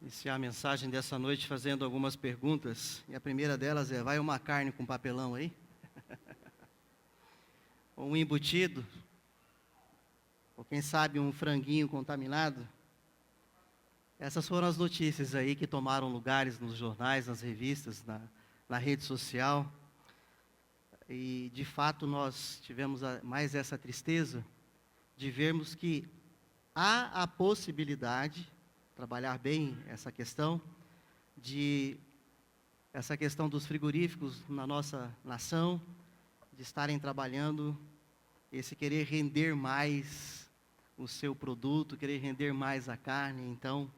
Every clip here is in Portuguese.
Iniciar a mensagem dessa noite fazendo algumas perguntas. E a primeira delas é: vai uma carne com papelão aí? Ou um embutido? Ou quem sabe um franguinho contaminado? Essas foram as notícias aí que tomaram lugares nos jornais, nas revistas, na rede social. E de fato nós tivemos mais essa tristeza de vermos que há a possibilidade, trabalhar bem essa questão dos frigoríficos na nossa nação, de estarem trabalhando esse querer render mais o seu produto, querer render mais a carne. Então,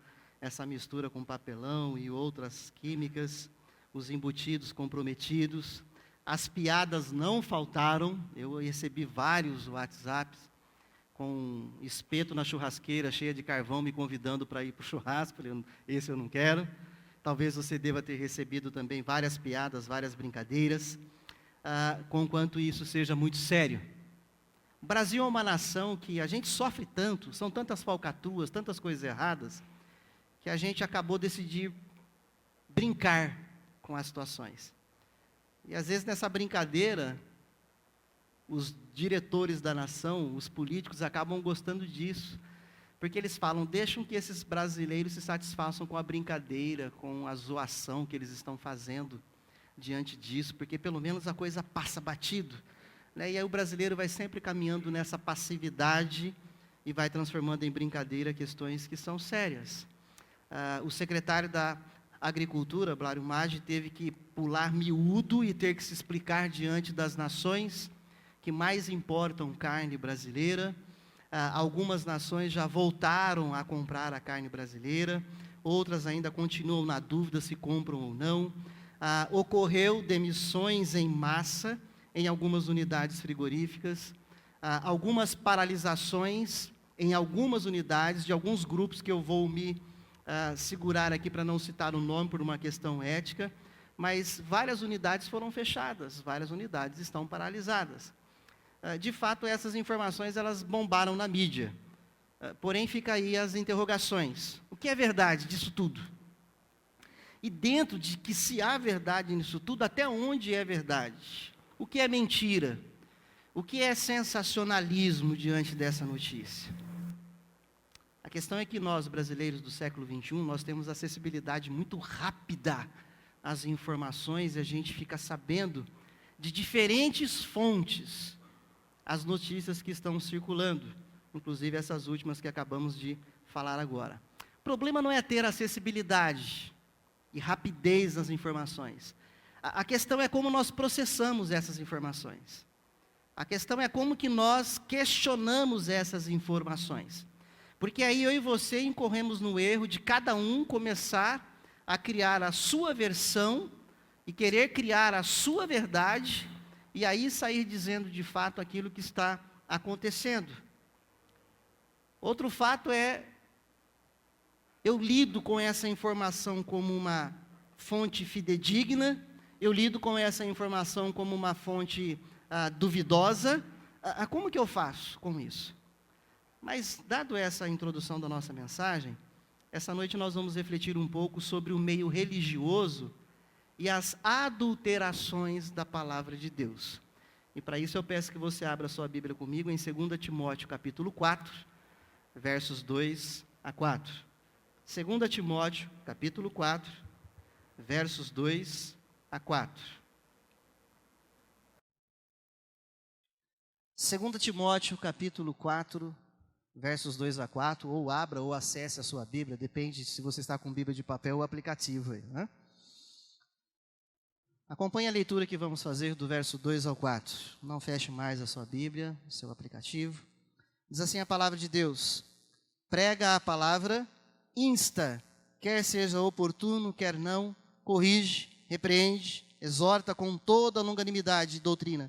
essa mistura com papelão e outras químicas, os embutidos comprometidos, as piadas não faltaram. Eu recebi vários WhatsApps com espeto na churrasqueira, cheia de carvão, me convidando para ir para o churrasco. Esse eu não quero. Talvez você deva ter recebido também várias piadas, várias brincadeiras, conquanto isso seja muito sério. O Brasil é uma nação que a gente sofre tanto, são tantas falcatruas, tantas coisas erradas, que a gente acabou decidir brincar com as situações. E às vezes nessa brincadeira, os diretores da nação, os políticos, acabam gostando disso, porque eles falam: deixam que esses brasileiros se satisfaçam com a brincadeira, com a zoação que eles estão fazendo diante disso, porque pelo menos a coisa passa batido, né? E aí o brasileiro vai sempre caminhando nessa passividade e vai transformando em brincadeira questões que são sérias. O secretário da Agricultura, Blário Maggi, teve que pular miúdo e ter que se explicar diante das nações que mais importam carne brasileira. Algumas nações já voltaram a comprar a carne brasileira, outras ainda continuam na dúvida se compram ou não. Ocorreu demissões em massa em algumas unidades frigoríficas, algumas paralisações em algumas unidades de alguns grupos que eu vou me segurar aqui para não citar o nome por uma questão ética, mas várias unidades foram fechadas, várias unidades estão paralisadas. De fato, essas informações elas bombaram na mídia. Porém, fica aí as interrogações. O que é verdade disso tudo? E dentro de que se há verdade nisso tudo, até onde é verdade? O que é mentira? O que é sensacionalismo diante dessa notícia? A questão é que nós, brasileiros do século XXI, nós temos acessibilidade muito rápida às informações, e a gente fica sabendo de diferentes fontes as notícias que estão circulando, inclusive essas últimas que acabamos de falar agora. O problema não é ter acessibilidade e rapidez nas informações. A questão é como nós processamos essas informações. A questão é como que nós questionamos essas informações. Porque aí eu e você incorremos no erro de cada um começar a criar a sua versão e querer criar a sua verdade, e aí sair dizendo de fato aquilo que está acontecendo. Outro fato é, eu lido com essa informação como uma fonte fidedigna, eu lido com essa informação como uma fonte duvidosa. Como que eu faço com isso? Mas, dado essa introdução da nossa mensagem, essa noite nós vamos refletir um pouco sobre o meio religioso e as adulterações da palavra de Deus. E para isso eu peço que você abra sua Bíblia comigo em 2 Timóteo capítulo 4, versos 2 a 4. 2 Timóteo capítulo 4, versos 2 a 4. 2 Timóteo capítulo 4, versos 2 a 4, ou abra ou acesse a sua Bíblia, depende se você está com Bíblia de papel ou aplicativo aí, né? Acompanhe a leitura que vamos fazer do verso 2 ao 4. Não feche mais a sua Bíblia, o seu aplicativo. Diz assim a palavra de Deus: prega a palavra, insta, quer seja oportuno, quer não, corrige, repreende, exorta com toda longanimidade e doutrina.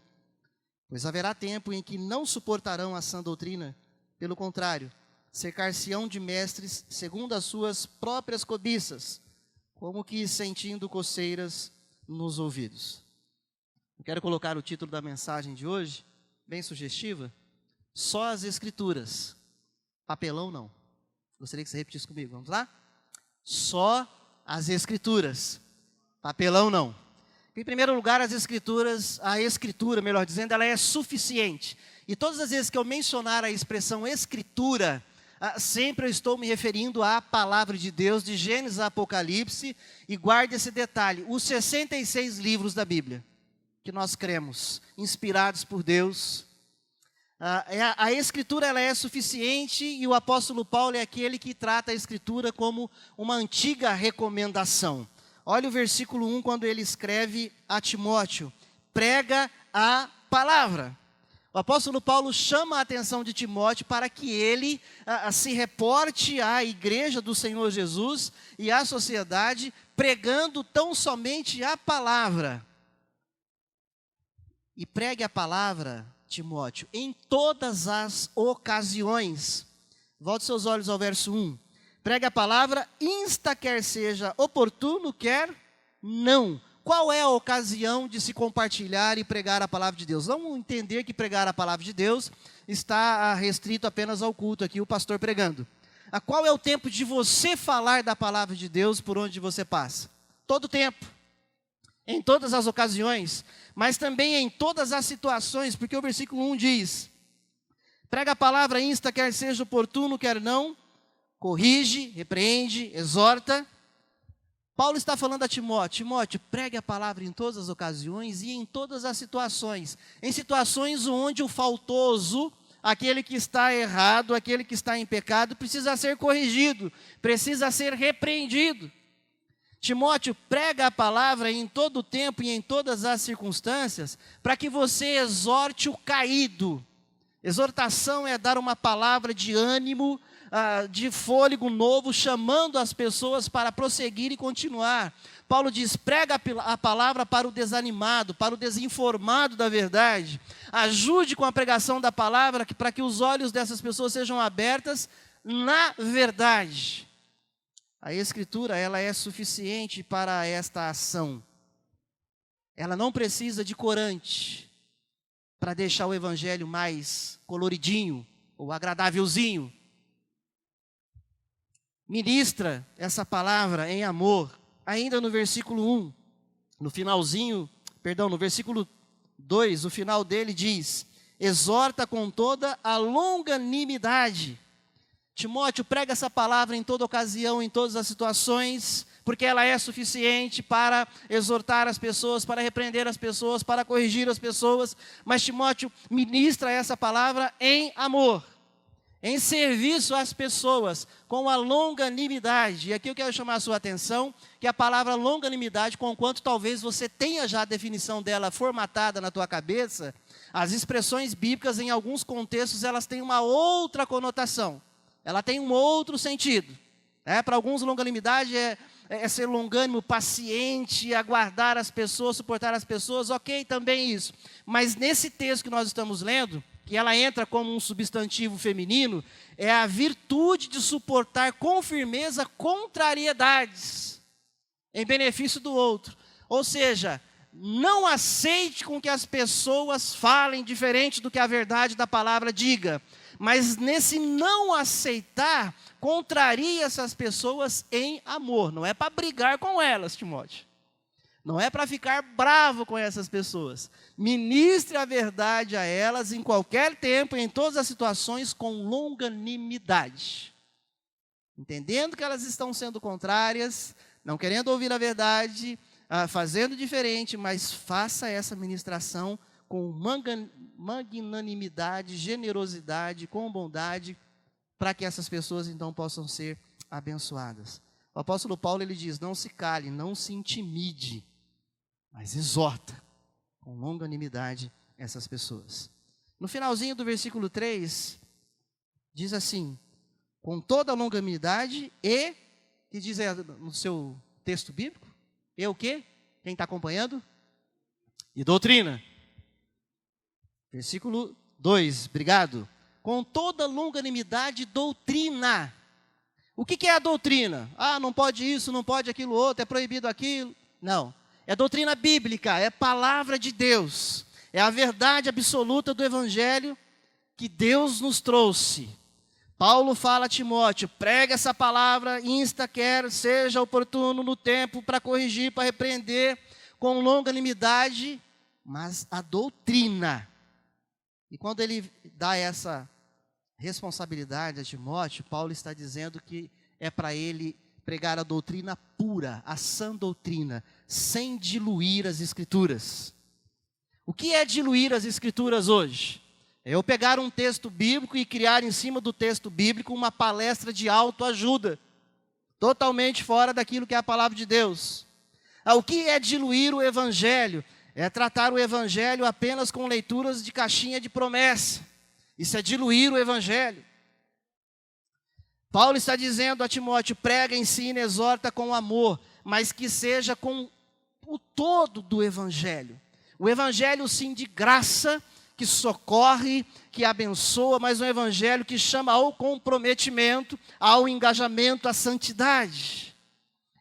Pois haverá tempo em que não suportarão a sã doutrina, pelo contrário, cercar-se-ão de mestres segundo as suas próprias cobiças, como que sentindo coceiras nos ouvidos. Eu quero colocar o título da mensagem de hoje, bem sugestiva: só as Escrituras, papelão não. Gostaria que você repetisse comigo, vamos lá? Só as Escrituras, papelão não. Em primeiro lugar, a Escritura, melhor dizendo, ela é suficiente. E todas as vezes que eu mencionar a expressão Escritura, sempre eu estou me referindo à palavra de Deus, de Gênesis a Apocalipse, e guarde esse detalhe: os 66 livros da Bíblia, que nós cremos, inspirados por Deus. A Escritura ela é suficiente, e o apóstolo Paulo é aquele que trata a Escritura como uma antiga recomendação. Olha o versículo 1, quando ele escreve a Timóteo: prega a palavra. O apóstolo Paulo chama a atenção de Timóteo para que ele se reporte à igreja do Senhor Jesus e à sociedade, pregando tão somente a palavra. E pregue a palavra, Timóteo, em todas as ocasiões. Volte seus olhos ao verso 1. Pregue a palavra, insta quer seja oportuno, quer não. Qual é a ocasião de se compartilhar e pregar a palavra de Deus? Vamos entender que pregar a palavra de Deus está restrito apenas ao culto aqui, o pastor pregando. Qual é o tempo de você falar da palavra de Deus por onde você passa? Todo tempo, em todas as ocasiões, mas também em todas as situações, porque o versículo 1 diz: prega a palavra, insta quer seja oportuno, quer não, corrige, repreende, exorta. Paulo está falando a Timóteo: Timóteo, pregue a palavra em todas as ocasiões e em todas as situações. Em situações onde o faltoso, aquele que está errado, aquele que está em pecado, precisa ser corrigido, precisa ser repreendido. Timóteo, prega a palavra em todo o tempo e em todas as circunstâncias, para que você exorte o caído. Exortação é dar uma palavra de ânimo, de fôlego novo, chamando as pessoas para prosseguir e continuar. Paulo diz: prega a palavra para o desanimado, para o desinformado da verdade. Ajude com a pregação da palavra, para que os olhos dessas pessoas sejam abertas na verdade. A Escritura, ela é suficiente para esta ação. Ela não precisa de corante para deixar o evangelho mais coloridinho ou agradávelzinho. Ministra essa palavra em amor. Ainda no versículo 1, no versículo 2, o final dele diz: exorta com toda a longanimidade. Timóteo, prega essa palavra em toda ocasião, em todas as situações, porque ela é suficiente para exortar as pessoas, para repreender as pessoas, para corrigir as pessoas. Mas Timóteo, ministra essa palavra em amor, em serviço às pessoas, com a longanimidade. E aqui eu quero chamar a sua atenção, que a palavra longanimidade, conquanto talvez você tenha já a definição dela formatada na tua cabeça, as expressões bíblicas, em alguns contextos, elas têm uma outra conotação. Ela tem um outro sentido. Para alguns, longanimidade é ser longânimo, paciente, aguardar as pessoas, suportar as pessoas, ok, também isso. Mas nesse texto que nós estamos lendo, que ela entra como um substantivo feminino, é a virtude de suportar com firmeza contrariedades, em benefício do outro. Ou seja, não aceite com que as pessoas falem diferente do que a verdade da palavra diga. Mas nesse não aceitar, contraria essas pessoas em amor. Não é para brigar com elas, Timóteo. Não é para ficar bravo com essas pessoas. Ministre a verdade a elas em qualquer tempo, em todas as situações, com longanimidade. Entendendo que elas estão sendo contrárias, não querendo ouvir a verdade, fazendo diferente, mas faça essa ministração com magnanimidade, generosidade, com bondade, para que essas pessoas então possam ser abençoadas. O apóstolo Paulo, ele diz: não se cale, não se intimide, mas exorta com longanimidade essas pessoas. No finalzinho do versículo 3, diz assim: com toda a longanimidade e, que diz aí no seu texto bíblico, e o quê? Quem está acompanhando? E doutrina. Versículo 2, obrigado. com toda longanimidade, doutrina. O que é a doutrina? Ah, não pode isso, não pode aquilo outro, é proibido aquilo. Não, é doutrina bíblica, é palavra de Deus. É a verdade absoluta do Evangelho que Deus nos trouxe. Paulo fala a Timóteo, prega essa palavra, insta, quer, seja oportuno no tempo para corrigir, para repreender, com longanimidade, mas a doutrina. E quando ele dá essa responsabilidade a Timóteo, Paulo está dizendo que é para ele pregar a doutrina pura, a sã doutrina, sem diluir as Escrituras. O que é diluir as Escrituras hoje? É eu pegar um texto bíblico e criar em cima do texto bíblico uma palestra de autoajuda, totalmente fora daquilo que é a palavra de Deus. O que é diluir o Evangelho? É tratar o Evangelho apenas com leituras de caixinha de promessa. Isso é diluir o Evangelho. Paulo está dizendo a Timóteo, prega, ensina, exorta com amor, mas que seja com o todo do Evangelho. O Evangelho, sim, de graça, que socorre, que abençoa, mas um Evangelho que chama ao comprometimento, ao engajamento, à santidade.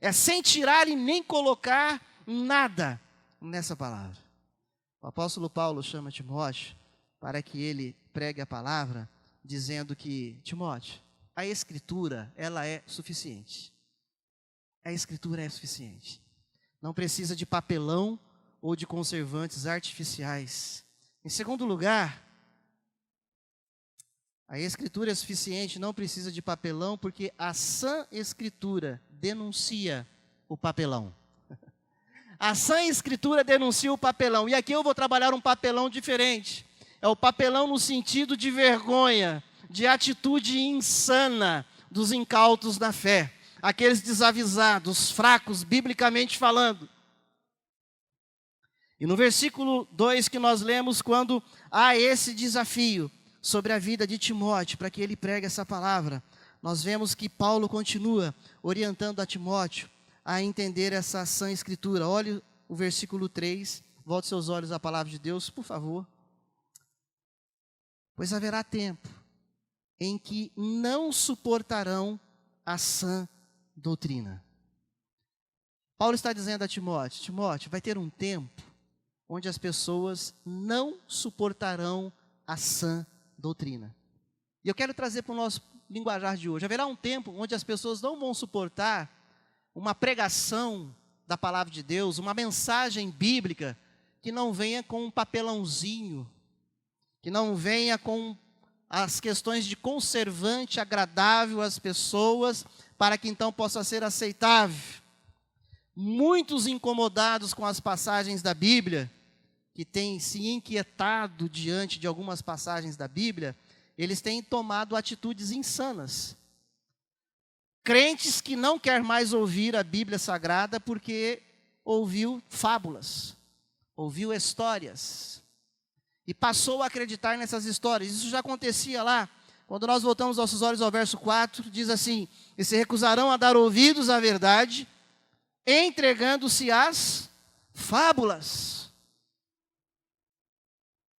É sem tirar e nem colocar nada nessa palavra. O apóstolo Paulo chama Timóteo para que ele pregue a palavra, dizendo que, Timóteo, a Escritura, ela é suficiente. A Escritura é suficiente. Não precisa de papelão ou de conservantes artificiais. Em segundo lugar, a Escritura é suficiente, não precisa de papelão, porque a sã Escritura denuncia o papelão. A sã Escritura denuncia o papelão. E aqui eu vou trabalhar um papelão diferente. É o papelão no sentido de vergonha, de atitude insana dos incautos da fé. Aqueles desavisados, fracos, biblicamente falando. E no versículo 2 que nós lemos, quando há esse desafio sobre a vida de Timóteo, para que ele pregue essa palavra, nós vemos que Paulo continua orientando a Timóteo a entender essa sã Escritura. Olhe o versículo 3, volte seus olhos à palavra de Deus, por favor. Pois haverá tempo em que não suportarão a sã doutrina. Paulo está dizendo a Timóteo, Timóteo, vai ter um tempo onde as pessoas não suportarão a sã doutrina. E eu quero trazer para o nosso linguajar de hoje. Haverá um tempo onde as pessoas não vão suportar uma pregação da palavra de Deus, uma mensagem bíblica que não venha com um papelãozinho, que não venha com as questões de conservante agradável às pessoas, para que então possa ser aceitável. Muitos incomodados com as passagens da Bíblia, que têm se inquietado diante de algumas passagens da Bíblia, eles têm tomado atitudes insanas. Crentes que não quer mais ouvir a Bíblia Sagrada porque ouviu fábulas, ouviu histórias, e passou a acreditar nessas histórias. Isso já acontecia lá. Quando nós voltamos nossos olhos ao verso 4, diz assim, e se recusarão a dar ouvidos à verdade, entregando-se às fábulas.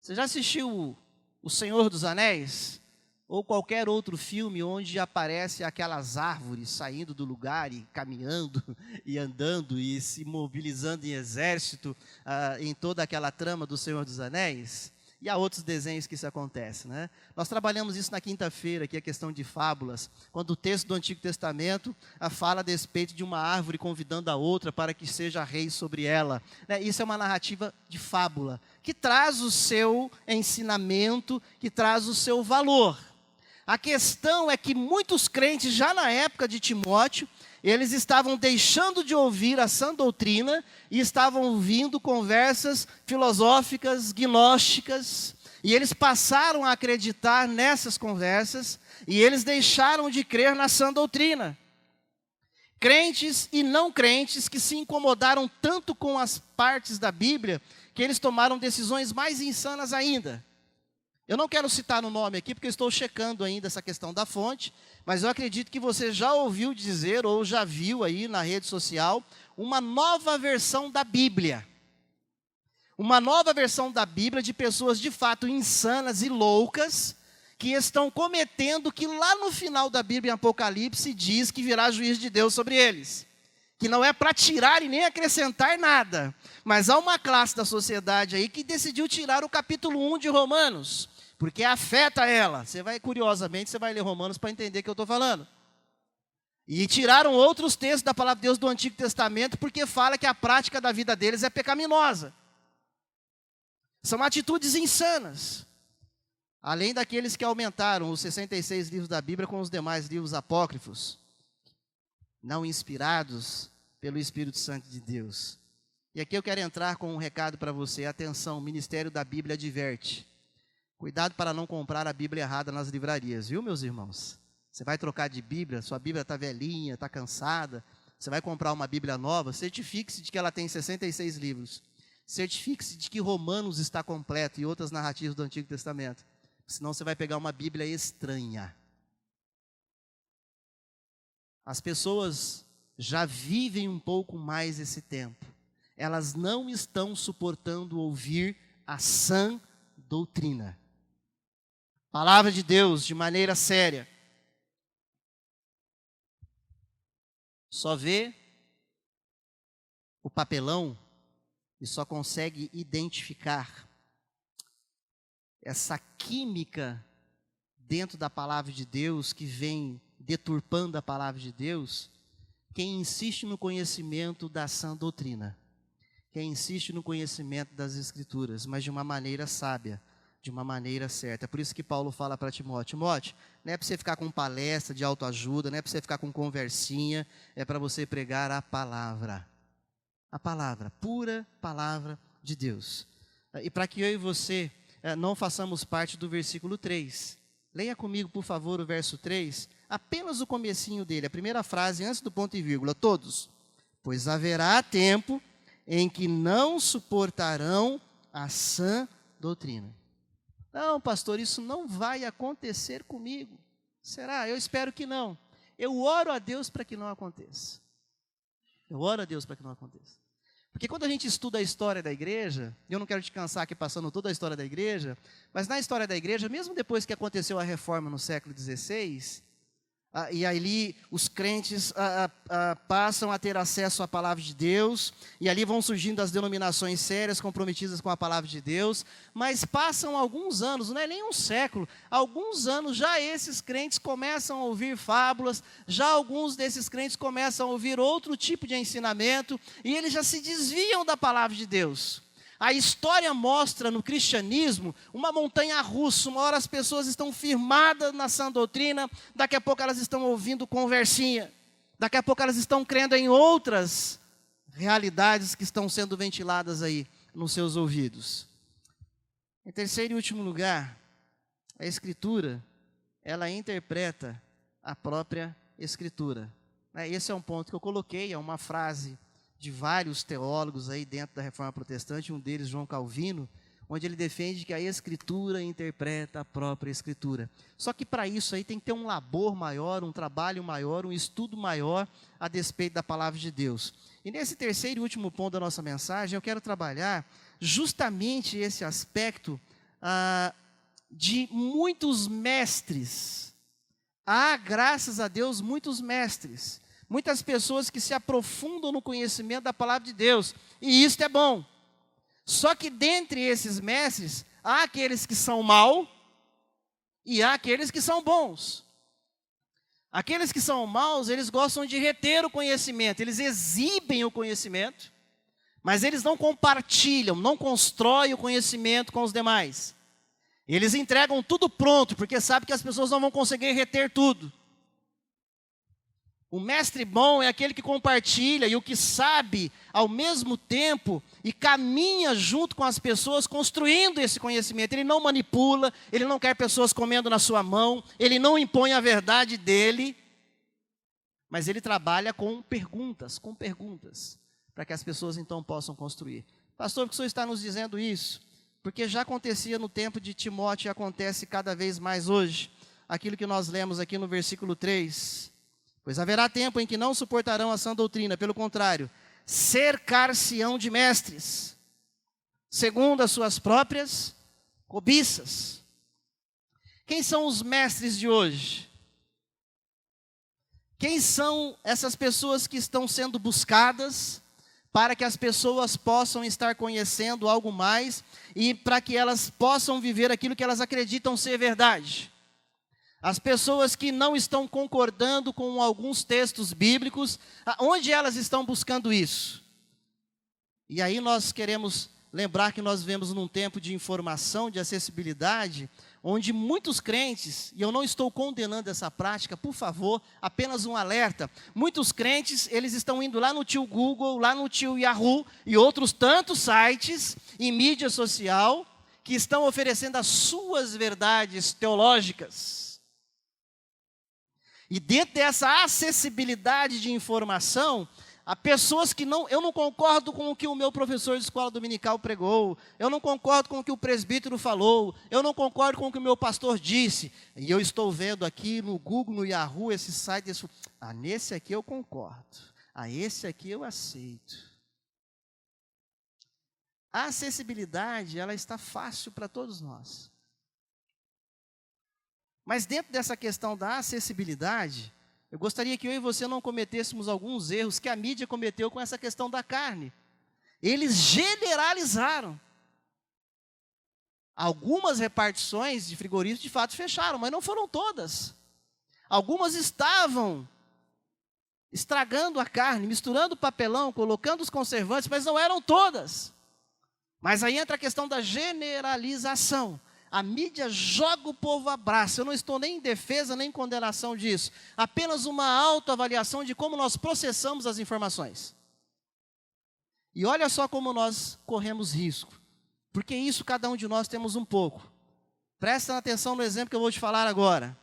Você já assistiu O Senhor dos Anéis? Ou qualquer outro filme onde aparece aquelas árvores saindo do lugar e caminhando e andando e se mobilizando em exército em toda aquela trama do Senhor dos Anéis? E há outros desenhos que isso acontece, né? Nós trabalhamos isso na quinta-feira, aqui a questão de fábulas, quando o texto do Antigo Testamento fala a respeito de uma árvore convidando a outra para que seja rei sobre ela. Isso é uma narrativa de fábula, que traz o seu ensinamento, que traz o seu valor. A questão é que muitos crentes, já na época de Timóteo, eles estavam deixando de ouvir a sã doutrina e estavam ouvindo conversas filosóficas, gnósticas, e eles passaram a acreditar nessas conversas e eles deixaram de crer na sã doutrina. Crentes e não crentes que se incomodaram tanto com as partes da Bíblia que eles tomaram decisões mais insanas ainda. Eu não quero citar o nome aqui, porque eu estou checando ainda essa questão da fonte, mas eu acredito que você já ouviu dizer, ou já viu aí na rede social, uma nova versão da Bíblia. Uma nova versão da Bíblia de pessoas de fato insanas e loucas, que estão cometendo, que lá no final da Bíblia, em Apocalipse, diz que virá juízo de Deus sobre eles. Que não é para tirar e nem acrescentar nada. Mas há uma classe da sociedade aí que decidiu tirar o capítulo 1 de Romanos, porque afeta ela. Curiosamente, você vai ler Romanos para entender o que eu estou falando. E tiraram outros textos da palavra de Deus do Antigo Testamento, porque fala que a prática da vida deles é pecaminosa. São atitudes insanas. Além daqueles que aumentaram os 66 livros da Bíblia com os demais livros apócrifos, não inspirados pelo Espírito Santo de Deus. E aqui eu quero entrar com um recado para você. Atenção, o Ministério da Bíblia adverte. Cuidado para não comprar a Bíblia errada nas livrarias, viu, meus irmãos? Você vai trocar de Bíblia, sua Bíblia está velhinha, está cansada, você vai comprar uma Bíblia nova, certifique-se de que ela tem 66 livros. Certifique-se de que Romanos está completo e outras narrativas do Antigo Testamento. Senão você vai pegar uma Bíblia estranha. As pessoas já vivem um pouco mais esse tempo. Elas não estão suportando ouvir a sã doutrina. Palavra de Deus de maneira séria. Só vê o papelão e só consegue identificar essa química dentro da palavra de Deus que vem deturpando a palavra de Deus, quem insiste no conhecimento da sã doutrina, quem insiste no conhecimento das Escrituras, mas de uma maneira sábia, de uma maneira certa. É por isso que Paulo fala para Timóteo: Timóteo, não é para você ficar com palestra de autoajuda, não é para você ficar com conversinha, é para você pregar a palavra, pura palavra de Deus. E para que eu e você não façamos parte do versículo 3, leia comigo, por favor, o verso 3, apenas o comecinho dele, a primeira frase antes do ponto e vírgula, todos. Pois haverá tempo em que não suportarão a sã doutrina. Não, pastor, isso não vai acontecer comigo. Será? Eu espero que não. Eu oro a Deus para que não aconteça. Porque quando a gente estuda a história da igreja, eu não quero te cansar aqui passando toda a história da igreja, mas na história da igreja, mesmo depois que aconteceu a reforma no século XVI, e ali os crentes passam a ter acesso à palavra de Deus, e ali vão surgindo as denominações sérias, comprometidas com a palavra de Deus, mas passam alguns anos, não é nem um século, alguns anos já esses crentes começam a ouvir fábulas, já alguns desses crentes começam a ouvir outro tipo de ensinamento, e eles já se desviam da palavra de Deus. A história mostra no cristianismo uma montanha russa. Uma hora as pessoas estão firmadas na sã doutrina, daqui a pouco elas estão ouvindo conversinha, daqui a pouco elas estão crendo em outras realidades que estão sendo ventiladas aí nos seus ouvidos. Em terceiro e último lugar, a Escritura, ela interpreta a própria Escritura. Esse é um ponto que eu coloquei, é uma frase de vários teólogos aí dentro da Reforma Protestante, um deles João Calvino, onde ele defende que a Escritura interpreta a própria Escritura. Só que para isso aí tem que ter um labor maior, um trabalho maior, um estudo maior a despeito da palavra de Deus. E nesse terceiro e último ponto da nossa mensagem, eu quero trabalhar justamente esse aspecto de muitos mestres. Há, graças a Deus, muitos mestres. Muitas pessoas que se aprofundam no conhecimento da palavra de Deus, e isso é bom. Só que dentre esses mestres, há aqueles que são maus e há aqueles que são bons. Aqueles que são maus, eles gostam de reter o conhecimento, eles exibem o conhecimento, mas eles não compartilham, não constroem o conhecimento com os demais. Eles entregam tudo pronto, porque sabem que as pessoas não vão conseguir reter tudo. O mestre bom é aquele que compartilha e o que sabe ao mesmo tempo e caminha junto com as pessoas construindo esse conhecimento. Ele não manipula, ele não quer pessoas comendo na sua mão, ele não impõe a verdade dele, mas ele trabalha com perguntas, para que as pessoas então possam construir. Pastor, por que o senhor está nos dizendo isso? Porque já acontecia no tempo de Timóteo e acontece cada vez mais hoje. Aquilo que nós lemos aqui no versículo 3. Pois haverá tempo em que não suportarão a sã doutrina, pelo contrário, cercar-se-ão de mestres, segundo as suas próprias cobiças, Quem são os mestres de hoje? Quem são essas pessoas que estão sendo buscadas para que as pessoas possam estar conhecendo algo mais e para que elas possam viver aquilo que elas acreditam ser verdade? As pessoas que não estão concordando com alguns textos bíblicos, onde elas estão buscando isso? E aí nós queremos lembrar que nós vivemos num tempo de informação, de acessibilidade, onde muitos crentes, e eu não estou condenando essa prática, por favor, apenas um alerta. Muitos crentes, eles estão indo lá no tio Google, lá no tio Yahoo e outros tantos sites e mídia social que estão oferecendo as suas verdades teológicas. E dentro dessa acessibilidade de informação, há pessoas que eu não concordo com o que o meu professor de escola dominical pregou, eu não concordo com o que o presbítero falou, eu não concordo com o que o meu pastor disse, e eu estou vendo aqui no Google, no Yahoo, esse site, nesse aqui eu concordo, esse aqui eu aceito. A acessibilidade, ela está fácil para todos nós. Mas dentro dessa questão da acessibilidade, eu gostaria que eu e você não cometêssemos alguns erros que a mídia cometeu com essa questão da carne. Eles generalizaram. Algumas repartições de frigoríficos de fato fecharam, mas não foram todas. Algumas estavam estragando a carne, misturando papelão, colocando os conservantes, mas não eram todas. Mas aí entra a questão da generalização. A mídia joga o povo a braço. Eu não estou nem em defesa, nem em condenação disso. Apenas uma autoavaliação de como nós processamos as informações. E olha só como nós corremos risco. Porque isso cada um de nós temos um pouco. Presta atenção no exemplo que eu vou te falar agora.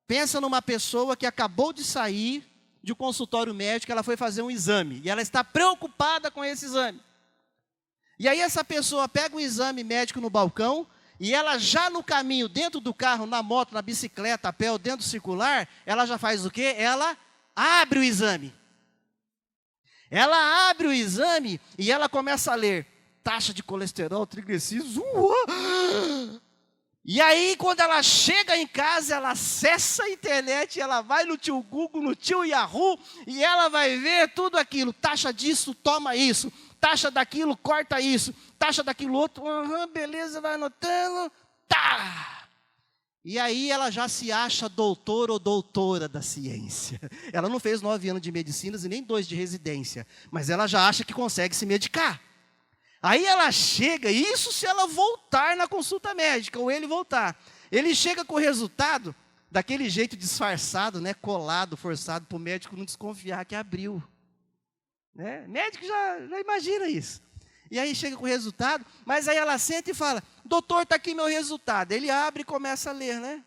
Pensa numa pessoa que acabou de sair de um consultório médico, ela foi fazer um exame. E ela está preocupada com esse exame. E aí essa pessoa pega o exame médico no balcão, e ela já no caminho, dentro do carro, na moto, na bicicleta, a pé ou dentro do circular, ela já faz o quê? Ela abre o exame. Ela abre o exame e ela começa a ler taxa de colesterol, triglicerídeos. E aí, quando ela chega em casa, ela acessa a internet, ela vai no tio Google, no tio Yahoo, e ela vai ver tudo aquilo. Taxa disso, toma isso. Taxa daquilo, corta isso. Taxa daquilo outro, beleza, vai anotando. Tá! E aí ela já se acha doutor ou doutora da ciência. Ela não fez 9 anos de medicinas e nem 2 de residência. Mas ela já acha que consegue se medicar. Aí ela chega, isso se ela voltar na consulta médica, ou ele voltar. Ele chega com o resultado, daquele jeito disfarçado, né, colado, forçado, para o médico não desconfiar que abriu. Né? Médico já imagina isso. E aí chega com o resultado, mas aí ela senta e fala, doutor, está aqui meu resultado. Ele abre e começa a ler, né?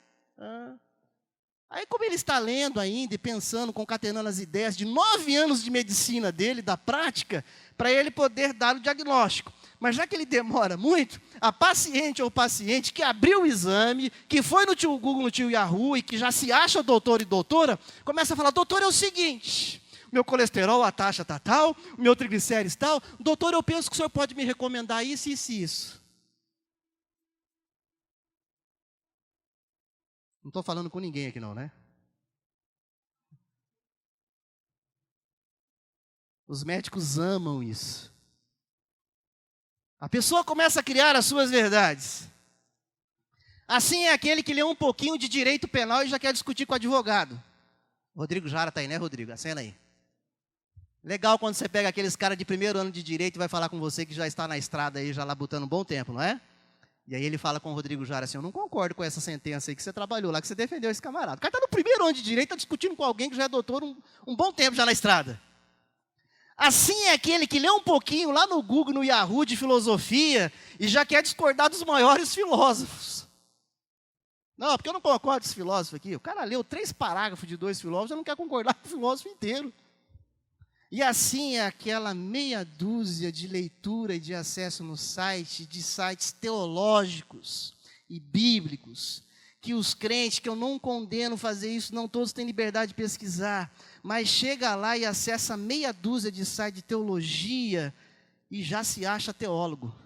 Aí como ele está lendo ainda e pensando, concatenando as ideias de 9 anos de medicina dele, da prática, para ele poder dar o diagnóstico. Mas já que ele demora muito, a paciente ou paciente que abriu o exame, que foi no tio Google, no tio Yahoo e que já se acha doutor e doutora, começa a falar, doutor, é o seguinte, meu colesterol, a taxa está tal, meu triglicérides tal, doutor, eu penso que o senhor pode me recomendar isso, isso e isso. Não estou falando com ninguém aqui não, né? Os médicos amam isso. A pessoa começa a criar as suas verdades. Assim é aquele que lê um pouquinho de direito penal e já quer discutir com o advogado. Rodrigo Jara está aí, né, Rodrigo? Acena aí. Legal quando você pega aqueles caras de primeiro ano de direito e vai falar com você que já está na estrada aí, já labutando um bom tempo, não é? E aí ele fala com o Rodrigo Jara assim, eu não concordo com essa sentença aí que você trabalhou lá, que você defendeu esse camarada. O cara está no primeiro ano de direito, está discutindo com alguém que já é doutor um bom tempo já na estrada. Assim é aquele que lê um pouquinho lá no Google, no Yahoo de filosofia e já quer discordar dos maiores filósofos. Não, porque eu não concordo com esse filósofo aqui. O cara leu 3 parágrafos de 2 filósofos, já não quer concordar com o filósofo inteiro. E assim é aquela meia dúzia de leitura e de acesso no site, de sites teológicos e bíblicos, que os crentes, que eu não condeno fazer isso, não todos têm liberdade de pesquisar, mas chega lá e acessa meia dúzia de sites de teologia e já se acha teólogo.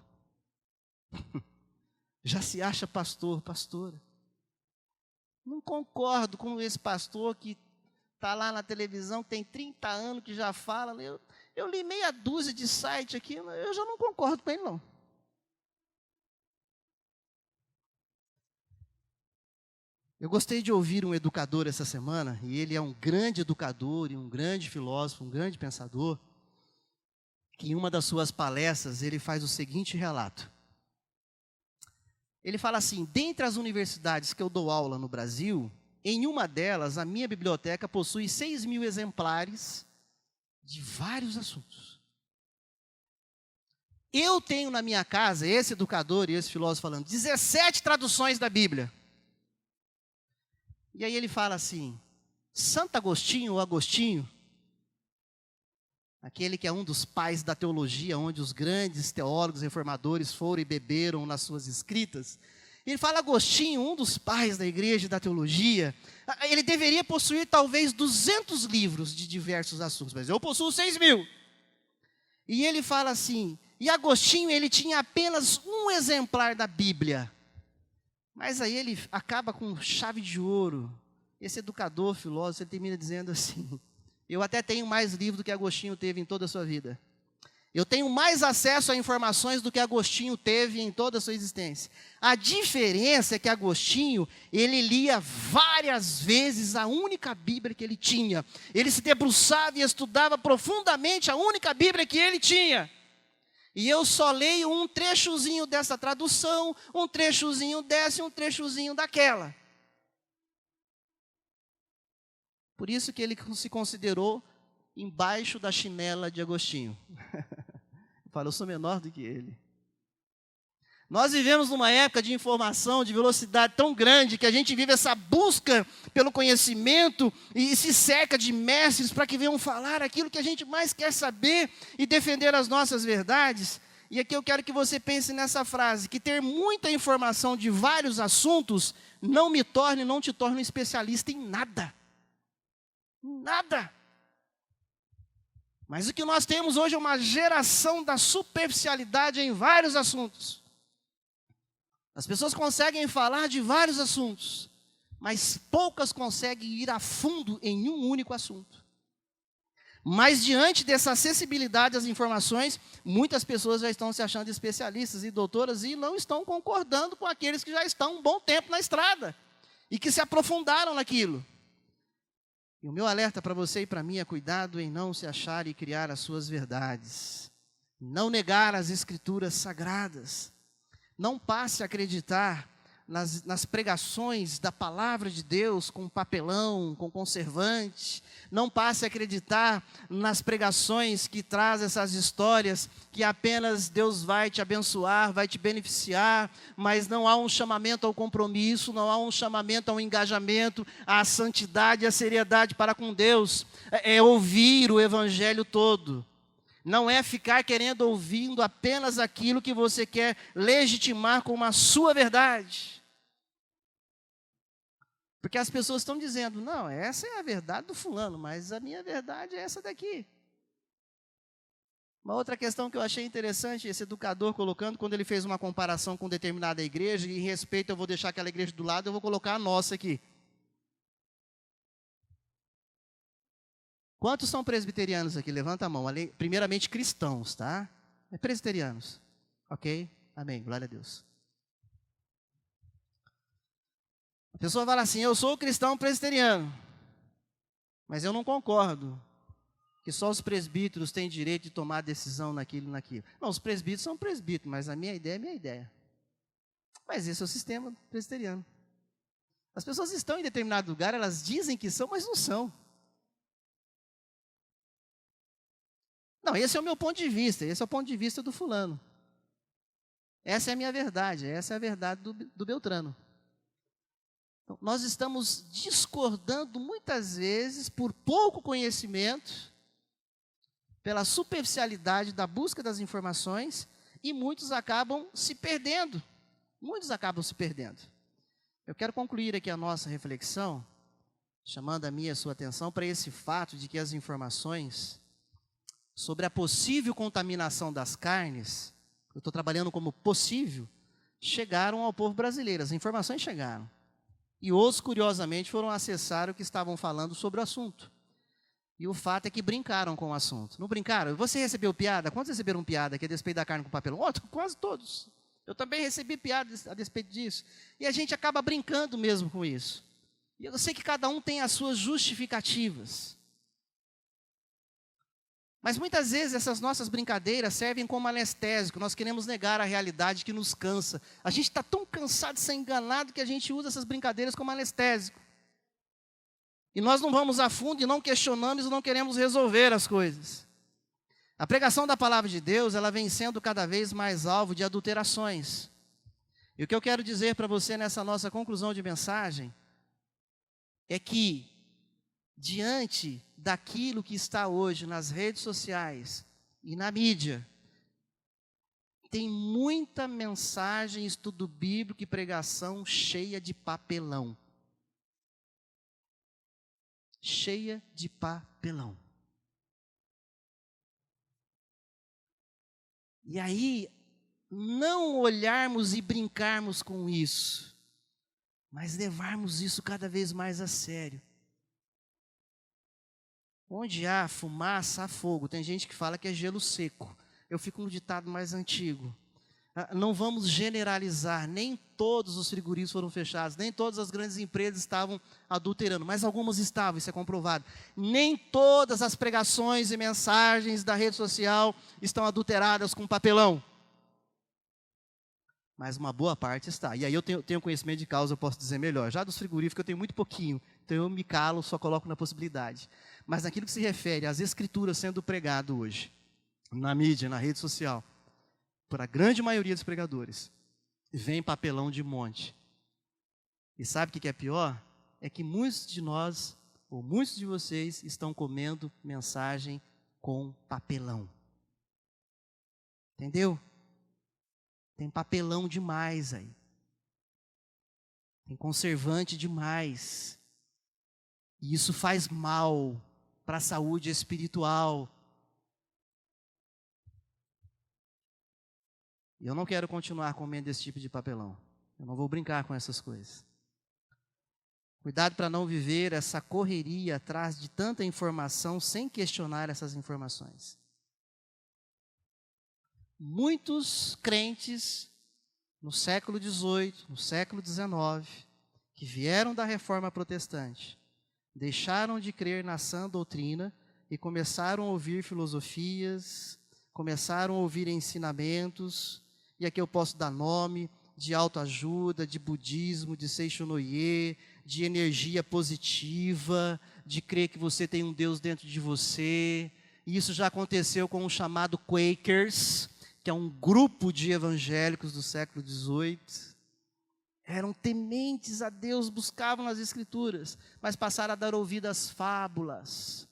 Já se acha pastor, pastora. Não concordo com esse pastor que está lá na televisão, que tem 30 anos, que já fala. Eu li meia dúzia de site aqui, eu já não concordo com ele, não. Eu gostei de ouvir um educador essa semana, e ele é um grande educador, e um grande filósofo, um grande pensador, que em uma das suas palestras ele faz o seguinte relato. Ele fala assim: dentre as universidades que eu dou aula no Brasil, em uma delas, a minha biblioteca possui 6.000 exemplares de vários assuntos. Eu tenho na minha casa, esse educador e esse filósofo falando, 17 traduções da Bíblia. E aí ele fala assim: Santo Agostinho ou Agostinho, aquele que é um dos pais da teologia, onde os grandes teólogos reformadores foram e beberam nas suas escritas, ele fala: Agostinho, um dos pais da igreja e da teologia, ele deveria possuir talvez 200 livros de diversos assuntos, mas eu possuo 6.000. E ele fala assim, e Agostinho, ele tinha apenas um exemplar da Bíblia. Mas aí ele acaba com chave de ouro. Esse educador, filósofo, ele termina dizendo assim: eu até tenho mais livro do que Agostinho teve em toda a sua vida. Eu tenho mais acesso a informações do que Agostinho teve em toda a sua existência. A diferença é que Agostinho, ele lia várias vezes a única Bíblia que ele tinha. Ele se debruçava e estudava profundamente a única Bíblia que ele tinha. E eu só leio um trechozinho dessa tradução, um trechozinho dessa e um trechozinho daquela. Por isso que ele se considerou embaixo da chinela de Agostinho. Fala, eu sou menor do que ele. Nós vivemos numa época de informação, de velocidade tão grande, que a gente vive essa busca pelo conhecimento e se cerca de mestres para que venham falar aquilo que a gente mais quer saber e defender as nossas verdades. E aqui eu quero que você pense nessa frase, que ter muita informação de vários assuntos não te torna um especialista em nada. Nada. Mas o que nós temos hoje é uma geração da superficialidade em vários assuntos. As pessoas conseguem falar de vários assuntos, mas poucas conseguem ir a fundo em um único assunto. Mas diante dessa acessibilidade às informações, muitas pessoas já estão se achando especialistas e doutoras e não estão concordando com aqueles que já estão um bom tempo na estrada e que se aprofundaram naquilo. E o meu alerta para você e para mim é cuidado em não se achar e criar as suas verdades. Não negar as escrituras sagradas. Não passe a acreditar nas pregações da palavra de Deus com papelão, com conservante. Não passe a acreditar nas pregações que trazem essas histórias que apenas Deus vai te abençoar, vai te beneficiar, mas não há um chamamento ao compromisso, não há um chamamento ao engajamento, à santidade e à seriedade para com Deus. É ouvir o evangelho todo. Não é ficar ouvindo apenas aquilo que você quer legitimar como a sua verdade. Porque as pessoas estão dizendo, não, essa é a verdade do fulano, mas a minha verdade é essa daqui. Uma outra questão que eu achei interessante, esse educador colocando, quando ele fez uma comparação com determinada igreja, e em respeito eu vou deixar aquela igreja do lado, eu vou colocar a nossa aqui. Quantos são presbiterianos aqui? Levanta a mão. Primeiramente cristãos, tá? É presbiterianos. Ok? Amém. Glória a Deus. A pessoa fala assim, eu sou cristão presbiteriano, mas eu não concordo que só os presbíteros têm direito de tomar decisão naquilo e naquilo. Não, os presbíteros são presbíteros, mas a minha ideia é minha ideia. Mas esse é o sistema presbiteriano. As pessoas estão em determinado lugar, elas dizem que são, mas não são. Não, esse é o meu ponto de vista, esse é o ponto de vista do fulano. Essa é a minha verdade, essa é a verdade do Beltrano. Então, nós estamos discordando muitas vezes por pouco conhecimento, pela superficialidade da busca das informações, e muitos acabam se perdendo. Eu quero concluir aqui a nossa reflexão, chamando a minha e a sua atenção para esse fato de que as informações sobre a possível contaminação das carnes, eu estou trabalhando como possível, chegaram ao povo brasileiro, as informações chegaram. E outros, curiosamente, foram acessar o que estavam falando sobre o assunto. E o fato é que brincaram com o assunto. Não brincaram? Você recebeu piada? Quantos receberam piada aqui a despeito da carne com papelão? Quase todos. Eu também recebi piada a despeito disso. E a gente acaba brincando mesmo com isso. E eu sei que cada um tem as suas justificativas. Mas muitas vezes essas nossas brincadeiras servem como anestésico. Nós queremos negar a realidade que nos cansa. A gente está tão cansado de ser enganado que a gente usa essas brincadeiras como anestésico. E nós não vamos a fundo e não questionamos e não queremos resolver as coisas. A pregação da palavra de Deus, ela vem sendo cada vez mais alvo de adulterações. E o que eu quero dizer para você nessa nossa conclusão de mensagem é que, diante daquilo que está hoje nas redes sociais e na mídia, tem muita mensagem, estudo bíblico e pregação cheia de papelão. Cheia de papelão. E aí, não olharmos e brincarmos com isso, mas levarmos isso cada vez mais a sério. Onde há fumaça, há fogo. Tem gente que fala que é gelo seco. Eu fico no ditado mais antigo. Não vamos generalizar, nem todos os frigoríficos foram fechados, nem todas as grandes empresas estavam adulterando, mas algumas estavam, isso é comprovado. Nem todas as pregações e mensagens da rede social estão adulteradas com papelão. Mas uma boa parte está. E aí eu tenho conhecimento de causa, eu posso dizer melhor. Já dos frigoríficos eu tenho muito pouquinho, então eu me calo, só coloco na possibilidade. Mas naquilo que se refere às escrituras sendo pregado hoje, na mídia, na rede social, para a grande maioria dos pregadores, vem papelão de monte. E sabe o que é pior? É que muitos de nós, ou muitos de vocês, estão comendo mensagem com papelão. Entendeu? Tem papelão demais aí. Tem conservante demais. E isso faz mal para a saúde espiritual. E eu não quero continuar comendo esse tipo de papelão. Eu não vou brincar com essas coisas. Cuidado para não viver essa correria atrás de tanta informação sem questionar essas informações. Muitos crentes no século XVIII, no século XIX, que vieram da reforma protestante, deixaram de crer na sã doutrina e começaram a ouvir filosofias, começaram a ouvir ensinamentos, e aqui eu posso dar nome, de autoajuda, de budismo, de Seishonoye, de energia positiva, de crer que você tem um Deus dentro de você. E isso já aconteceu com o chamado Quakers, que é um grupo de evangélicos do século XVIII. Eram tementes a Deus, buscavam nas Escrituras, mas passaram a dar ouvido às fábulas.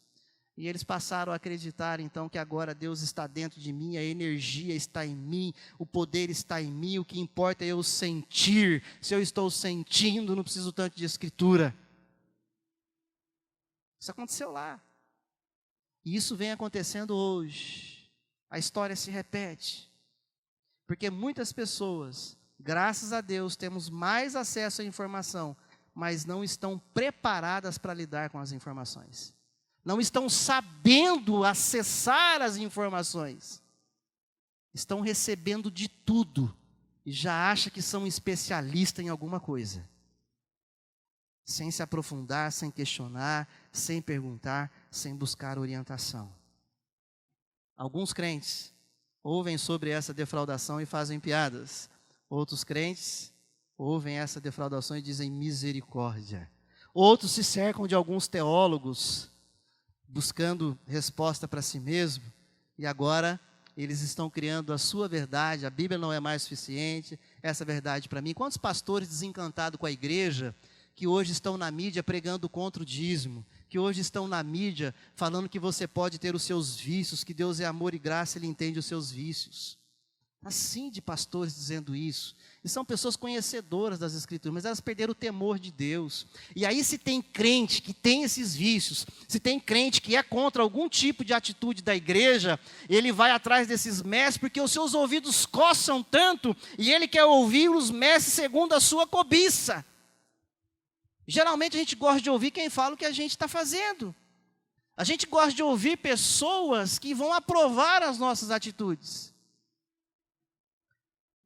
E eles passaram a acreditar, então, que agora Deus está dentro de mim, a energia está em mim, o poder está em mim, o que importa é eu sentir. Se eu estou sentindo, não preciso tanto de Escritura. Isso aconteceu lá. E isso vem acontecendo hoje. A história se repete. Porque muitas pessoas, graças a Deus, temos mais acesso à informação, mas não estão preparadas para lidar com as informações. Não estão sabendo acessar as informações. Estão recebendo de tudo e já acham que são especialistas em alguma coisa. Sem se aprofundar, sem questionar, sem perguntar, sem buscar orientação. Alguns crentes ouvem sobre essa defraudação e fazem piadas. Outros crentes ouvem essa defraudação e dizem misericórdia. Outros se cercam de alguns teólogos buscando resposta para si mesmo, e agora eles estão criando a sua verdade, a Bíblia não é mais suficiente, essa verdade para mim. Quantos pastores desencantados com a igreja, que hoje estão na mídia pregando contra o dízimo, que hoje estão na mídia falando que você pode ter os seus vícios, que Deus é amor e graça, Ele entende os seus vícios. Assim de pastores dizendo isso. E são pessoas conhecedoras das Escrituras, mas elas perderam o temor de Deus. E aí se tem crente que tem esses vícios, se tem crente que é contra algum tipo de atitude da igreja, ele vai atrás desses mestres, porque os seus ouvidos coçam tanto, e ele quer ouvir os mestres segundo a sua cobiça. Geralmente a gente gosta de ouvir quem fala o que a gente está fazendo. A gente gosta de ouvir pessoas que vão aprovar as nossas atitudes.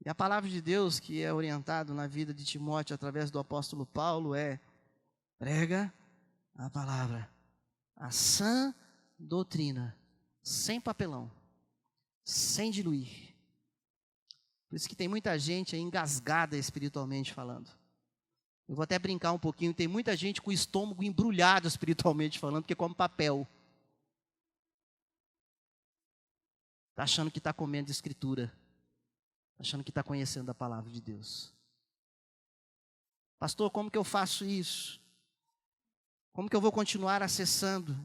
E a palavra de Deus, que é orientado na vida de Timóteo através do apóstolo Paulo, é: prega a palavra, a sã doutrina, sem papelão, sem diluir. Por isso que tem muita gente aí engasgada espiritualmente falando. Eu vou até brincar um pouquinho, tem muita gente com o estômago embrulhado espiritualmente falando, porque come papel. Está achando que está comendo escritura. Está achando que está conhecendo a palavra de Deus. Pastor, como que eu faço isso? Como que eu vou continuar acessando?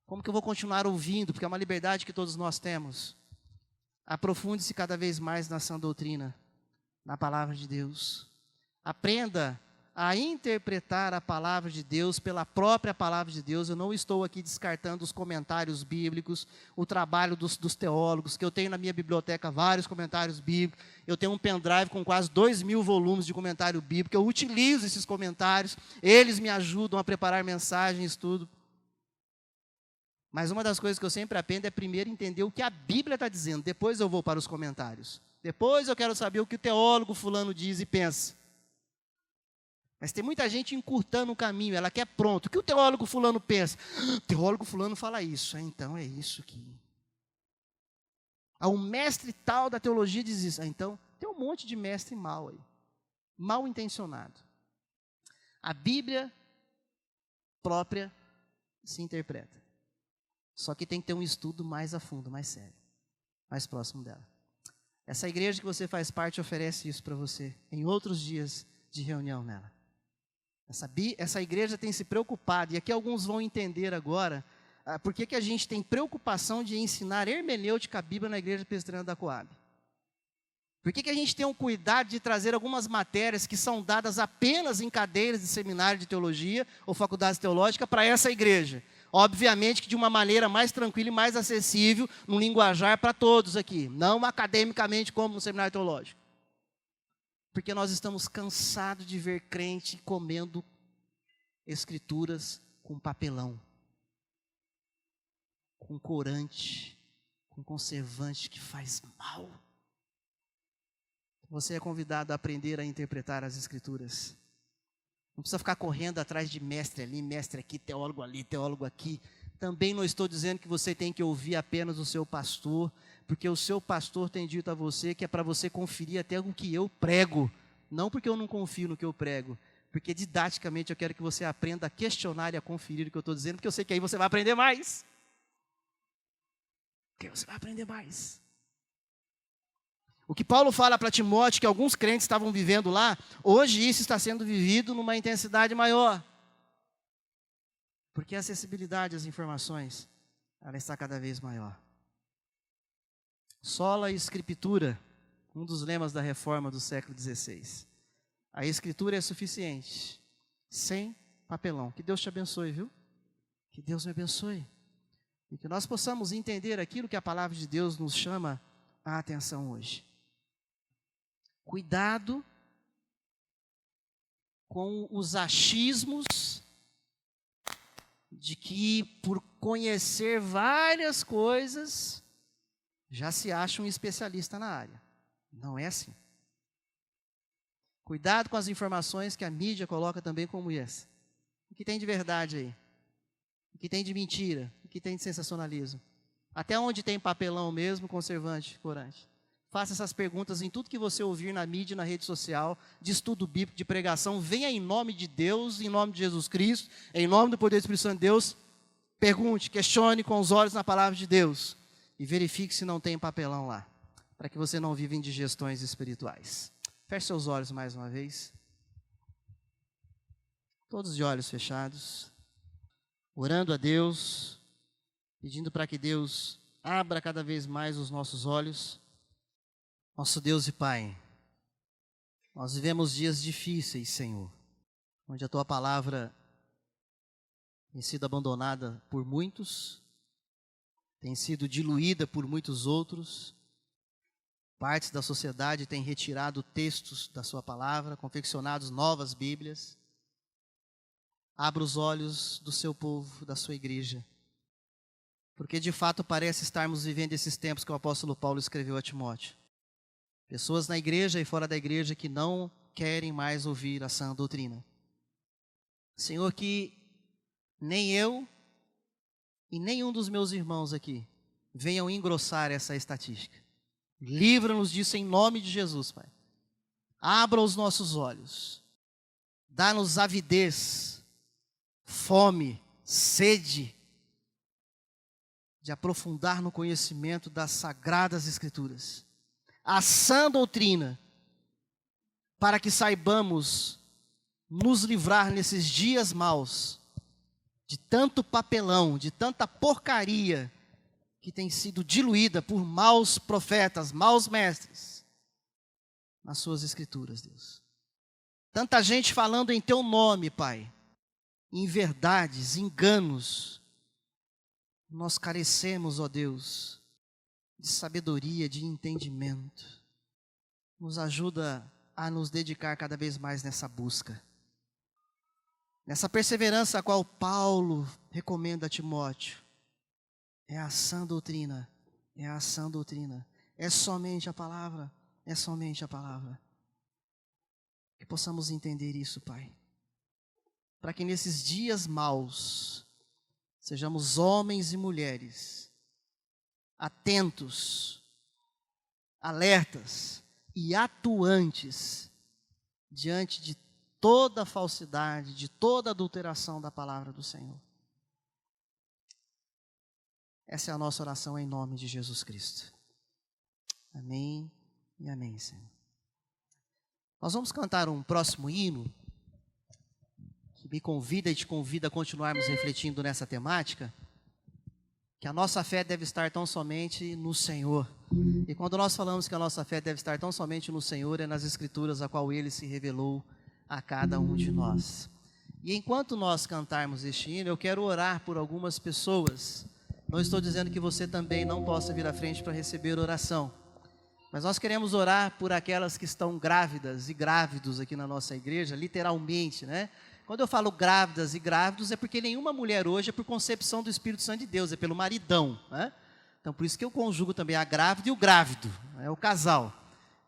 Como que eu vou continuar ouvindo? Porque é uma liberdade que todos nós temos. Aprofunde-se cada vez mais na sã doutrina, na palavra de Deus. Aprenda a interpretar a palavra de Deus pela própria palavra de Deus. Eu não estou aqui descartando os comentários bíblicos, o trabalho dos teólogos, que eu tenho na minha biblioteca vários comentários bíblicos. Eu tenho um pendrive com quase 2.000 volumes de comentário bíblico. Eu utilizo esses comentários, eles me ajudam a preparar mensagens, tudo. Mas uma das coisas que eu sempre aprendo é primeiro entender o que a Bíblia está dizendo. Depois eu vou para os comentários. Depois eu quero saber o que o teólogo fulano diz e pensa. Mas tem muita gente encurtando o caminho, ela quer pronto. O que o teólogo fulano pensa? O teólogo fulano fala isso, então é isso aqui. O mestre tal da teologia diz isso. Então, tem um monte de mestre mal aí. Mal intencionado. A Bíblia própria se interpreta. Só que tem que ter um estudo mais a fundo, mais sério, mais próximo dela. Essa igreja que você faz parte oferece isso para você em outros dias de reunião nela. Essa igreja tem se preocupado, e aqui alguns vão entender agora, por que a gente tem preocupação de ensinar hermenêutica bíblica na igreja presbiteriana da Coab. Por que a gente tem um cuidado de trazer algumas matérias que são dadas apenas em cadeiras de seminário de teologia ou faculdades teológicas para essa igreja? Obviamente que de uma maneira mais tranquila e mais acessível, num linguajar para todos aqui, não academicamente como no seminário teológico. Porque nós estamos cansados de ver crente comendo escrituras com papelão, com corante, com conservante que faz mal. Você é convidado a aprender a interpretar as escrituras. Não precisa ficar correndo atrás de mestre ali, mestre aqui, teólogo ali, teólogo aqui. Também não estou dizendo que você tem que ouvir apenas o seu pastor, porque o seu pastor tem dito a você que é para você conferir até o que eu prego. Não porque eu não confio no que eu prego, porque didaticamente eu quero que você aprenda a questionar e a conferir o que eu estou dizendo, porque eu sei que aí você vai aprender mais. Porque você vai aprender mais. O que Paulo fala para Timóteo, que alguns crentes estavam vivendo lá, hoje isso está sendo vivido numa intensidade maior. Porque a acessibilidade às informações, ela está cada vez maior. Sola Escritura, um dos lemas da reforma do século XVI. A Escritura é suficiente, sem papelão. Que Deus te abençoe, viu? Que Deus me abençoe. E que nós possamos entender aquilo que a palavra de Deus nos chama a atenção hoje. Cuidado com os achismos de que por conhecer várias coisas já se acha um especialista na área. Não é assim. Cuidado com as informações que a mídia coloca também como essa. O que tem de verdade aí? O que tem de mentira? O que tem de sensacionalismo? Até onde tem papelão mesmo, conservante, corante? Faça essas perguntas em tudo que você ouvir na mídia, na rede social, de estudo bíblico, de pregação. Venha em nome de Deus, em nome de Jesus Cristo, em nome do poder do Espírito Santo de Deus. Pergunte, questione com os olhos na palavra de Deus. E verifique se não tem papelão lá, para que você não viva indigestões espirituais. Feche seus olhos mais uma vez. Todos de olhos fechados. Orando a Deus, pedindo para que Deus abra cada vez mais os nossos olhos. Nosso Deus e Pai, nós vivemos dias difíceis, Senhor, onde a Tua palavra tem sido abandonada por muitos, tem sido diluída por muitos outros, partes da sociedade têm retirado textos da Sua palavra, confeccionado novas Bíblias, abra os olhos do seu povo, da sua igreja. Porque de fato parece estarmos vivendo esses tempos que o apóstolo Paulo escreveu a Timóteo. Pessoas na igreja e fora da igreja que não querem mais ouvir a sã doutrina. Senhor, que nem eu e nenhum dos meus irmãos aqui venham engrossar essa estatística. Livra-nos disso em nome de Jesus, Pai. Abra os nossos olhos. Dá-nos avidez, fome, sede de aprofundar no conhecimento das sagradas Escrituras. A sã doutrina, para que saibamos nos livrar nesses dias maus de tanto papelão, de tanta porcaria que tem sido diluída por maus profetas, maus mestres nas suas Escrituras, Deus. Tanta gente falando em teu nome, Pai, em verdades, enganos. Nós carecemos, ó Deus, de sabedoria, de entendimento. Nos ajuda a nos dedicar cada vez mais nessa busca. Nessa perseverança a qual Paulo recomenda a Timóteo. É a sã doutrina, é a sã doutrina. É somente a palavra, é somente a palavra. Que possamos entender isso, Pai. Para que nesses dias maus, sejamos homens e mulheres, atentos, alertas e atuantes diante de toda falsidade, de toda adulteração da palavra do Senhor. Essa é a nossa oração em nome de Jesus Cristo. Amém e amém, Senhor. Nós vamos cantar um próximo hino que me convida e te convida a continuarmos refletindo nessa temática, que a nossa fé deve estar tão somente no Senhor. E quando nós falamos que a nossa fé deve estar tão somente no Senhor, é nas Escrituras a qual Ele se revelou a cada um de nós. E enquanto nós cantarmos este hino, eu quero orar por algumas pessoas. Não estou dizendo que você também não possa vir à frente para receber oração, mas nós queremos orar por aquelas que estão grávidas e grávidos aqui na nossa igreja, literalmente, né? Quando eu falo grávidas e grávidos, é porque nenhuma mulher hoje é por concepção do Espírito Santo de Deus, é pelo maridão, né? Então, por isso que eu conjugo também a grávida e o grávido, é o casal.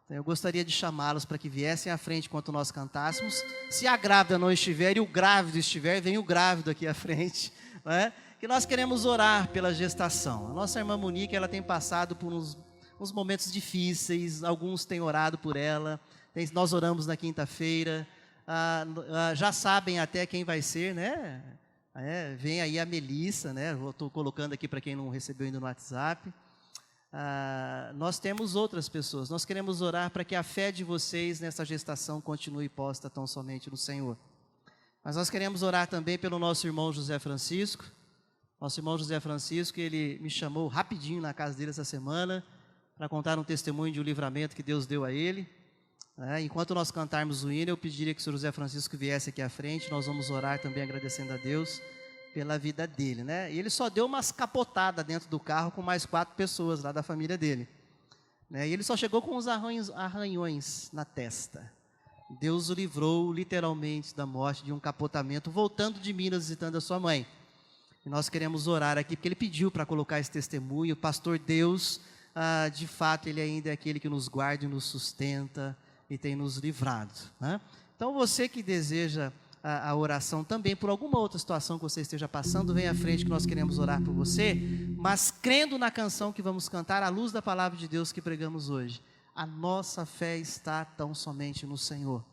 Então, eu gostaria de chamá-los para que viessem à frente enquanto nós cantássemos. Se a grávida não estiver e o grávido estiver, vem o grávido aqui à frente, né? Que nós queremos orar pela gestação. A nossa irmã Monique, ela tem passado por uns momentos difíceis, alguns têm orado por ela, nós oramos na quinta-feira, já sabem até quem vai ser, né? Vem aí a Melissa, né? Estou colocando aqui para quem não recebeu ainda no WhatsApp. Nós temos outras pessoas, nós queremos orar para que a fé de vocês nessa gestação continue posta tão somente no Senhor. Mas nós queremos orar também pelo nosso irmão José Francisco. Nosso irmão José Francisco, ele me chamou rapidinho na casa dele essa semana para contar um testemunho de um livramento que Deus deu a ele. Enquanto nós cantarmos o hino, eu pediria que o senhor José Francisco viesse aqui à frente. Nós vamos orar também agradecendo a Deus pela vida dele, né? E ele só deu umas capotadas dentro do carro com mais 4 pessoas lá da família dele, né? E ele só chegou com uns arranhões na testa. Deus o livrou literalmente da morte, de um capotamento, voltando de Minas, visitando a sua mãe. E nós queremos orar aqui, porque ele pediu para colocar esse testemunho. Pastor, Deus, de fato, Ele ainda é aquele que nos guarda e nos sustenta e tem nos livrado, né? Então, você que deseja a oração também por alguma outra situação que você esteja passando, vem à frente que nós queremos orar por você, mas crendo na canção que vamos cantar, à luz da palavra de Deus que pregamos hoje. A nossa fé está tão somente no Senhor,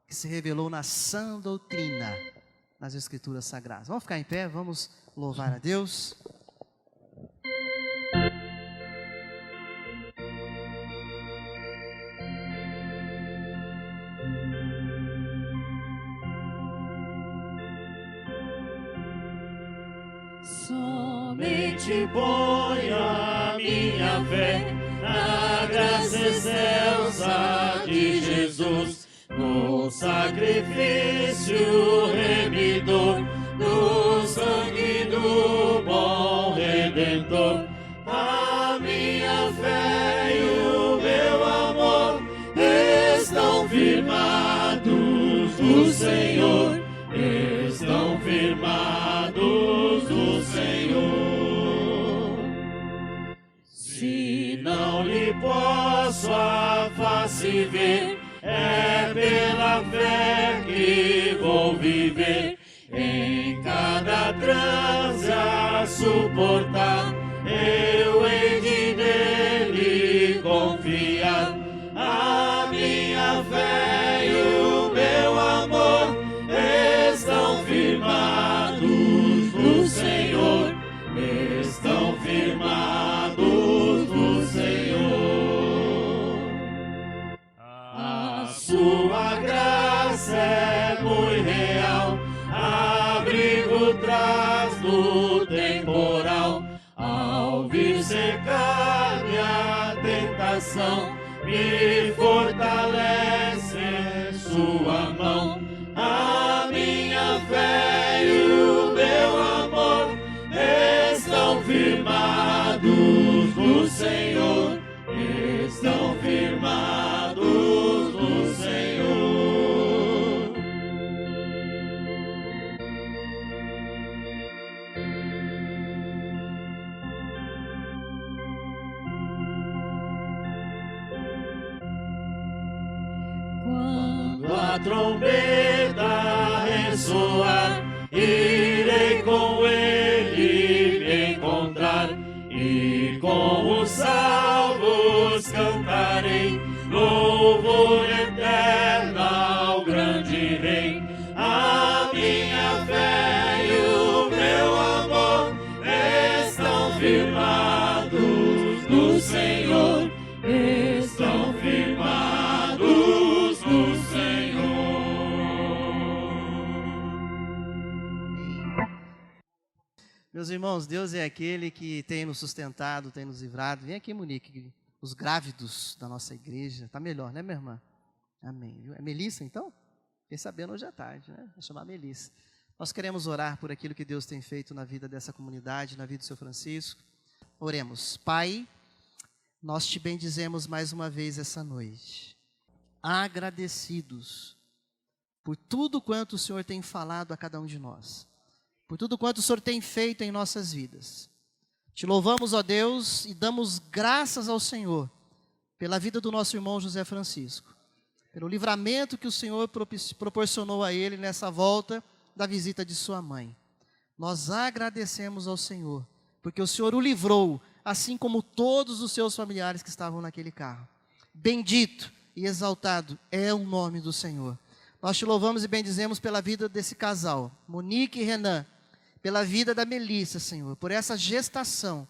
que se revelou na sã doutrina, nas Escrituras Sagradas. Vamos ficar em pé, vamos louvar a Deus. Somente ponho a minha fé na graça excelsa de Jesus, no sacrifício remidor, no sangue do bom Redentor. A minha fé e o meu amor estão firmados no Senhor, estão firmados Se não lhe posso a face ver, é pela fé que vou viver. Em cada transe a suportar, eu hei de nele confiar. A minha fé e o meu amor estão firmados no Senhor, estão firmados no Senhor. A sua graça é muito real, abrigo traz do temporal. Ao vir secar minha tentação, me fortalece sua mão. A minha fé e o meu amor estão firmados no Senhor, estão firmados no Senhor. Quando a trombeta ressoar, irei com ele me encontrar, e com os salvos cantarei louvor eterno ao grande Rei. A minha fé e o meu amor estão firmados no Senhor, estão firmados no Senhor. Meus irmãos, Deus é aquele que tem nos sustentado, tem nos livrado. Vem aqui, Monique, os grávidos da nossa igreja. Está melhor, né, minha irmã? Amém. É Melissa, então? Fiquei sabendo hoje à tarde, né? Vou chamar Melissa. Nós queremos orar por aquilo que Deus tem feito na vida dessa comunidade, na vida do seu Francisco. Oremos. Pai, nós te bendizemos mais uma vez essa noite, agradecidos por tudo quanto o Senhor tem falado a cada um de nós, por tudo quanto o Senhor tem feito em nossas vidas. Te louvamos, ó Deus, e damos graças ao Senhor pela vida do nosso irmão José Francisco, pelo livramento que o Senhor proporcionou a ele nessa volta da visita de sua mãe. Nós agradecemos ao Senhor, porque o Senhor o livrou, assim como todos os seus familiares que estavam naquele carro. Bendito e exaltado é o nome do Senhor. Nós te louvamos e bendizemos pela vida desse casal, Monique e Renan, pela vida da Melissa, Senhor, por essa gestação.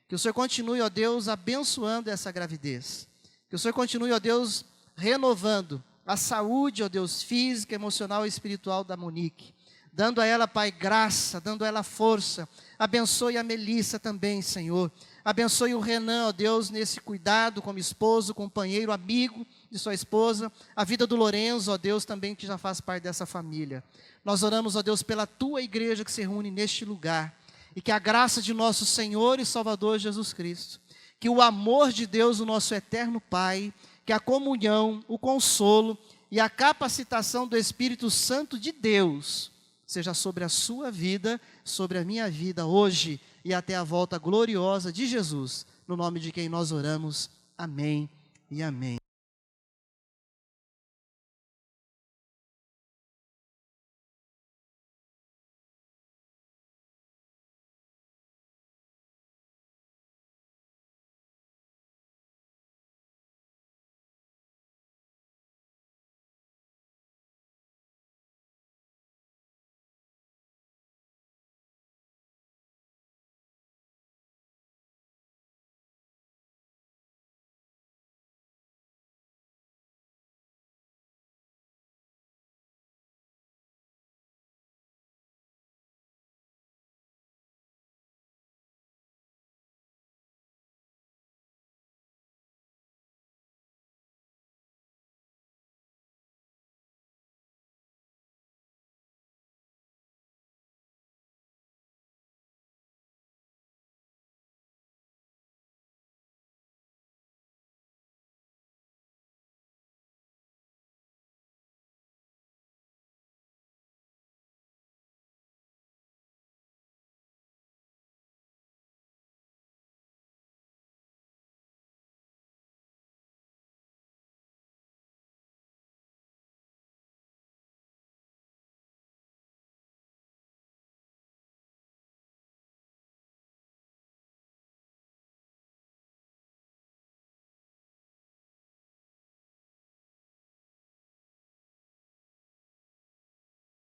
Que o Senhor continue, ó Deus, abençoando essa gravidez. Que o Senhor continue, ó Deus, renovando a saúde, ó Deus, física, emocional e espiritual da Monique. Dando a ela, Pai, graça, dando a ela força. Abençoe a Melissa também, Senhor. Abençoe o Renan, ó Deus, nesse cuidado como esposo, companheiro, amigo de sua esposa. A vida do Lorenzo, ó Deus, também que já faz parte dessa família. Nós oramos, ó Deus, pela tua igreja que se reúne neste lugar. E que a graça de nosso Senhor e Salvador Jesus Cristo, que o amor de Deus, o nosso eterno Pai, que a comunhão, o consolo e a capacitação do Espírito Santo de Deus seja sobre a sua vida, sobre a minha vida hoje e até a volta gloriosa de Jesus, no nome de quem nós oramos. Amém e amém.